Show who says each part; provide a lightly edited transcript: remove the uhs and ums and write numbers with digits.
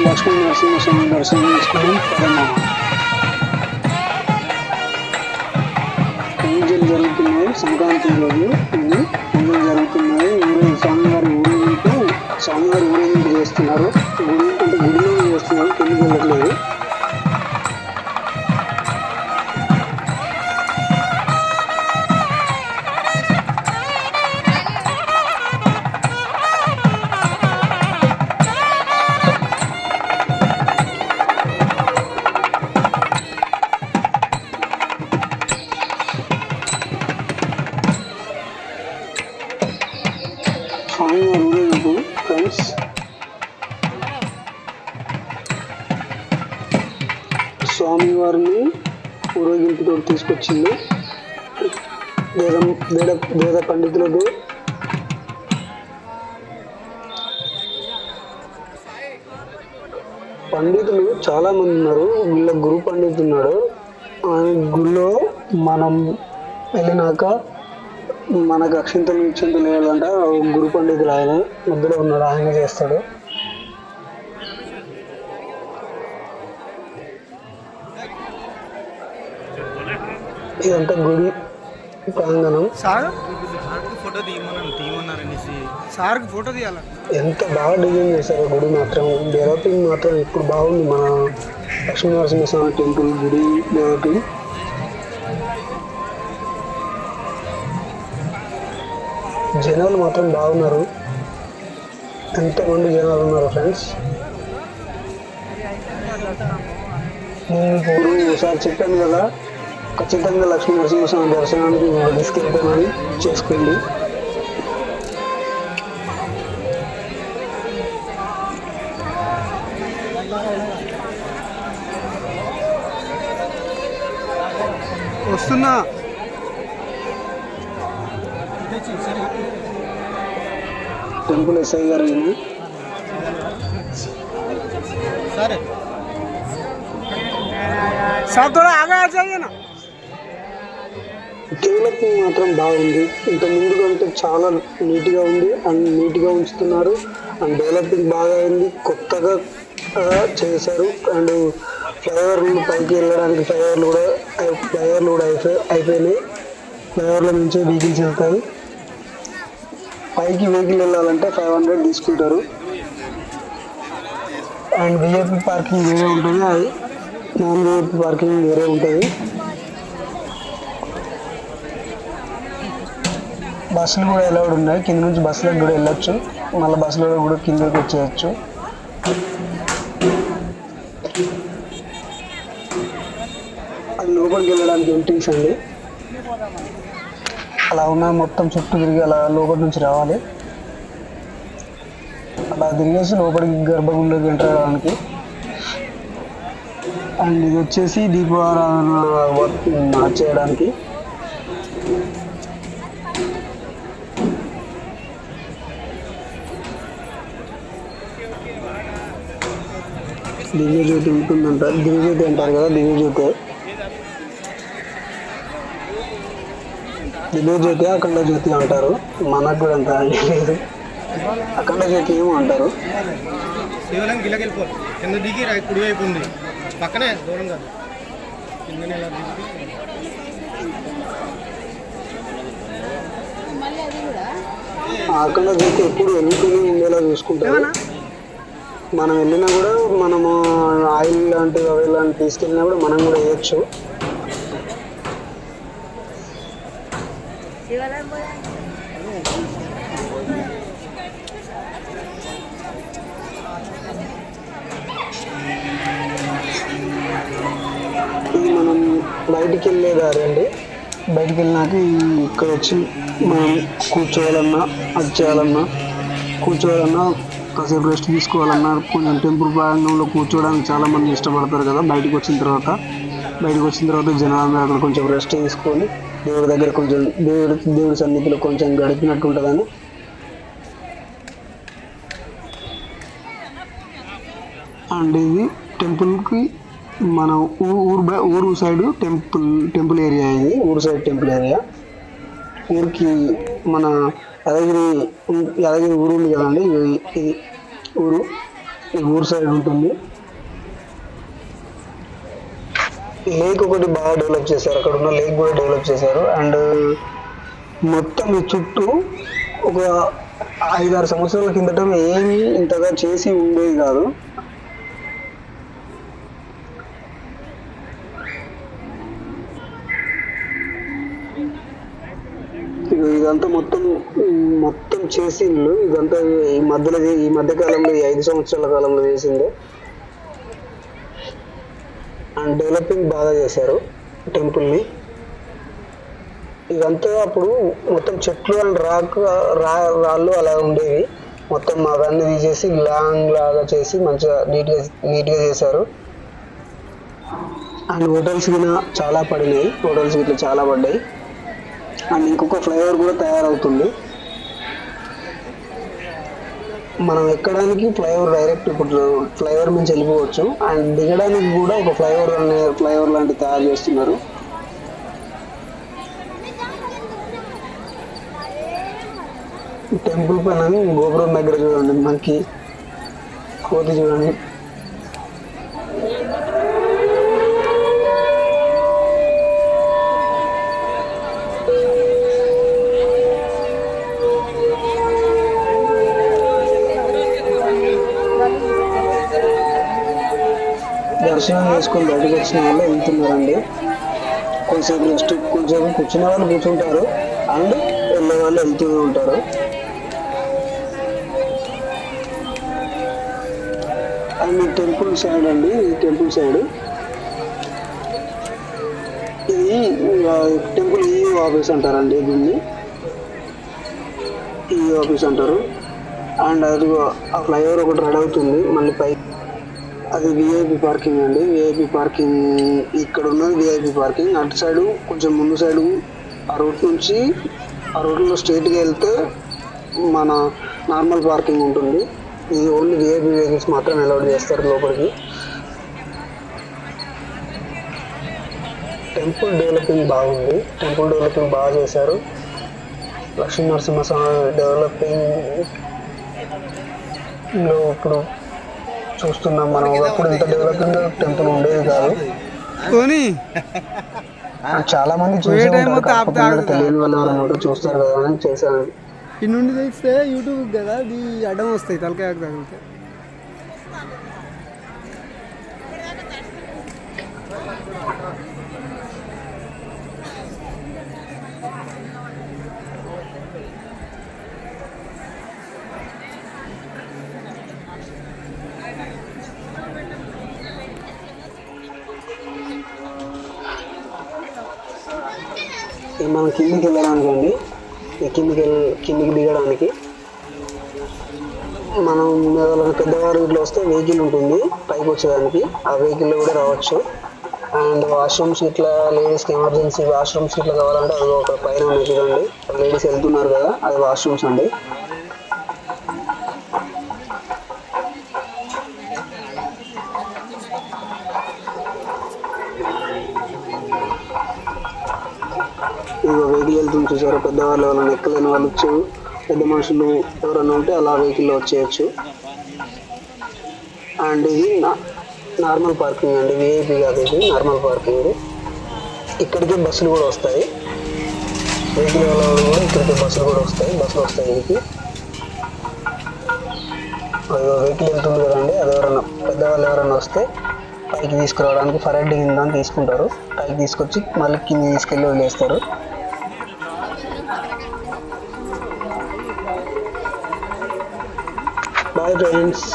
Speaker 1: లక్ష్మీ నరసింహస్వామి దర్శనం చేసుకున్నాం పదమ్మా. పూజలు జరుగుతున్నాయి, సంక్రాంతి రోజు ఇది పూజలు జరుగుతున్నాయి. స్వామివారి ఊరేగింపు చేస్తున్నారు. గుడి అంటే గుడిలో చేస్తున్నారు, కిందికి వెళ్ళట్లేదు. స్వామివారి ఊరేగింపు ఫ్రెండ్స్. స్వామివారిని ఊరేగింపుతో తీసుకొచ్చింది వేద పండితులకు. పండితులు చాలా మంది ఉన్నారు. వీళ్ళ గురు పండితుడు ఉన్నాడు. ఆయన గుడిలో మనం వెళ్ళినాక మనకు అక్షింతలు ఇచ్చింతలు వేయాలంట. గురు పండితులు ఆయన మధ్యలో ఉన్నాడు, ఆయన చేస్తాడు. ఇదంతా గుడి ప్రాంగణం. ఎంత బాగా డిజైన్ చేశారు గుడి మాత్రం. డెవలపింగ్ మాత్రం ఇప్పుడు బాగుంది. మన లక్ష్మీ నరసింహస్వామి టెంపుల్ గుడి డెవలపింగ్. జనాలు మాత్రం బాగున్నారు. ఎంతమంది జనాలు ఉన్నారు ఫ్రెండ్స్. నేను ఇప్పుడు ఒకసారి చెప్పాను కదా, ఖచ్చితంగా లక్ష్మీ నరసింహస్వామి దర్శనానికి తీసుకెళ్తానని చేసుకోండి.
Speaker 2: వస్తున్నా.
Speaker 1: టెంపుల్ ఎస్ఐ గారు డెవలపింగ్ మాత్రం బాగుంది. ఇంత ముందు కంటే చాలా నీట్గా ఉంది అండ్ నీట్గా ఉంచుతున్నారు. అండ్ డెవలపింగ్ బాగా అయింది. కొత్తగా చేశారు. అండ్ ఫ్లైఓవర్లు పైకి వెళ్ళడానికి ఫ్లైఓవర్లు కూడా అయిపోయినాయి. ఫ్లైఓవర్ల నుంచి వెహికల్స్ వెళ్తాయి. పైకి వెహికల్ వెళ్ళాలంటే 500 తీసుకుంటారు. అండ్ విఐపి పార్కింగ్ వేరే ఉంటుంది, అది నాన్ విఐపి పార్కింగ్ వేరే ఉంటుంది. బస్సులు కూడా అలౌడ్ ఉన్నాయి. కింద నుంచి బస్సులకు కూడా వెళ్ళొచ్చు, మళ్ళీ బస్సులో కూడా కిందకి వచ్చేయచ్చు. అది లోపలికి వెళ్ళడానికి ఎంట్రీస్ అండి. అలా ఉన్న మొత్తం చుట్టూ తిరిగి అలా లోపలి నుంచి రావాలి. అలా తిరిగేసి లోపలికి గర్భగుడిలోకి ఎంటర్ అవ్వడానికి. అండ్ ఇది వచ్చేసి దీపారాధన చేయడానికి. దివ్యజ్యోతి ఉంటుందంట. దివ్యజ్యోతి అంటారు కదా, దివ్యజ్యోతి అఖండ జ్యోతి అంటారు. మనకు కూడా అంత లేదు. అఖండ జ్యోతి ఏమో అంటారు. అఖండ జ్యోతి ఎప్పుడు వెళ్తూనే ఉండేలా చూసుకుంటారు. మనం వెళ్ళినా కూడా మనము ఆయిల్ లాంటివి అవి లాంటివి తీసుకెళ్ళినా కూడా మనం కూడా వేయచ్చు. ఇది మనం బయటికి వెళ్ళే దారి అండి. బయటికి వెళ్ళినాక ఇక్కడ వచ్చి మనం కూర్చోవాలన్నా, అది చేయాలన్నా, కూర్చోవాలన్నా, కాసేపు రెస్ట్ తీసుకోవాలన్నా, కొంచెం టెంపుల్ ప్రాంగణంలో కూర్చోవడానికి చాలామంది ఇష్టపడతారు కదా. బయటకు వచ్చిన తర్వాత జనాలు అక్కడ కొంచెం రెస్ట్ తీసుకొని దేవుడి దగ్గర కొంచెం దేవుడి సన్నిధిలో కొంచెం గడిపినట్టు ఉంటుందని. అండ్ ఇది టెంపుల్కి మన ఊరు సైడ్ టెంపుల్ ఏరియా. ఇది ఊరు సైడ్ టెంపుల్ ఏరియా. ఊరికి మన యాదగిరి ఊరు ఉంది కదండి, ఇది ఊరు. ఈ ఊరు సైడ్ ఉంటుంది. లేక్ ఒకటి బాగా డెవలప్ చేశారు, అక్కడ ఉన్న లేక్ కూడా డెవలప్ చేశారు. అండ్ మొత్తం ఈ చుట్టూ ఒక 5-6 సంవత్సరాల కిందట ఏమీ ఇంతగా చేసి ఉండేది కాదు. ఇదంతా మొత్తం చేసిండ్రు. ఇదంతా ఈ మధ్య కాలంలో, ఈ 5 సంవత్సరాల కాలంలో చేసిందే. అండ్ డెవలపింగ్ బాగా చేశారు టెంపుల్ని. ఇదంతా అప్పుడు మొత్తం చెట్లు అండ్ రాళ్ళు అలా ఉండేవి. మొత్తం అవన్నీ తీసేసి లాంగ్ లాగా చేసి మంచిగా నీట్గా చేశారు. అండ్ హోటల్స్ గిన చాలా పడినాయి, హోటల్స్ ఇట్లా చాలా పడ్డాయి. అండ్ ఇంకొక ఫ్లైఓవర్ కూడా తయారవుతుంది. మనం ఎక్కడానికి ఫ్లైఓవర్ డైరెక్ట్ ఇప్పుడు ఫ్లైఓవర్ నుంచి వెళ్ళిపోవచ్చు. అండ్ దిగడానికి కూడా ఒక ఫ్లైఓవర్ లాంటివి తయారు చేస్తున్నారు. టెంపుల్ పైన గోపురం దగ్గర చూడండి, మనకి కోతి చూడండి. దర్శనం చేసుకొని బయటకు వచ్చిన వాళ్ళు వెళ్తున్నారండి. కొంచెం కూర్చునే వాళ్ళు కూర్చుంటారు, అండ్ వెళ్ళే వాళ్ళు వెళ్తూనే ఉంటారు. అండ్ టెంపుల్ సైడ్ అండి, ఈ టెంపుల్ సైడ్ ఇది టెంపుల్ ఈఓ ఆఫీస్ అంటారండి, దీన్ని ఈఓ ఆఫీస్ అంటారు. అండ్ అది ఆ ఫ్లైఓవర్ ఒకటి రెడీ అవుతుంది మళ్ళీ పై. అది విఐపి పార్కింగ్ అండి, విఐపి పార్కింగ్. ఇక్కడ ఉన్నది విఐపి పార్కింగ్. అటు సైడు కొంచెం ముందు సైడు ఆ రోడ్లో స్ట్రైట్గా వెళ్తే మన నార్మల్ పార్కింగ్ ఉంటుంది. ఇది ఓన్లీ విఐపి వెహికల్స్ మాత్రం అలౌడ్ చేస్తారు లోపలికి. టెంపుల్ డెవలపింగ్ బాగుంది, టెంపుల్ డెవలపింగ్ బాగా చేశారు. లక్ష్మీ నరసింహస్వామి డెవలపింగ్లో ఇప్పుడు చూస్తున్నాం మనం. ఒకప్పుడు ఇంత డెవలపింగ్ టెంపుల్ ఉండేది కాదు. చాలా మంది తెలియని వాళ్ళు ఎవరైనా చూస్తారు కదా అని చేశాను.
Speaker 2: ఈ నుండి తెస్తే యూట్యూబ్ కదా, అది అడ్డం వస్తాయి తలకాయకు తగిలితే.
Speaker 1: మనం కిందికి వెళ్ళడానికి అండి, కిందికి దిగడానికి మనం పెద్దవారు ఇట్లా వస్తే వెహికల్ ఉంటుంది పైకి వచ్చేదానికి, ఆ వెహికల్లో కూడా రావచ్చు. అండ్ వాష్రూమ్స్ ఇట్లా లేడీస్కి ఎమర్జెన్సీ వాష్రూమ్స్ ఇట్లా కావాలంటే అది ఒక పైన ఉన్నాయి చూడండి, లేడీస్ వెళ్తున్నారు కదా, అది వాష్రూమ్స్ అండి. ఇదిగో వెహికల్ వెళ్తుంది చూసారా, పెద్దవాళ్ళు ఎవరైనా ఎక్కలేని వాళ్ళు పెద్ద మనుషులు ఎవరైనా ఉంటే అలా వెహికల్లో వచ్చేయచ్చు. అండ్ ఇది నార్మల్ పార్కింగ్ అండి, విఐపి కాదు, ఇది నార్మల్ పార్కింగ్. ఇక్కడికి బస్సులు కూడా వస్తాయి, వెహికల్ వాళ్ళు కూడా ఇక్కడికి బస్సులు వస్తాయి వీరికి. వెహికల్ వెళ్తుంది కదండి, అది ఎవరైనా పెద్దవాళ్ళు ఎవరైనా వస్తే పైకి తీసుకురావడానికి ఫర్ హెడ్ కింద తీసుకుంటారు, పైకి తీసుకొచ్చి మళ్ళీ కింద తీసుకెళ్ళి వదిలేస్తారు. Bye friends.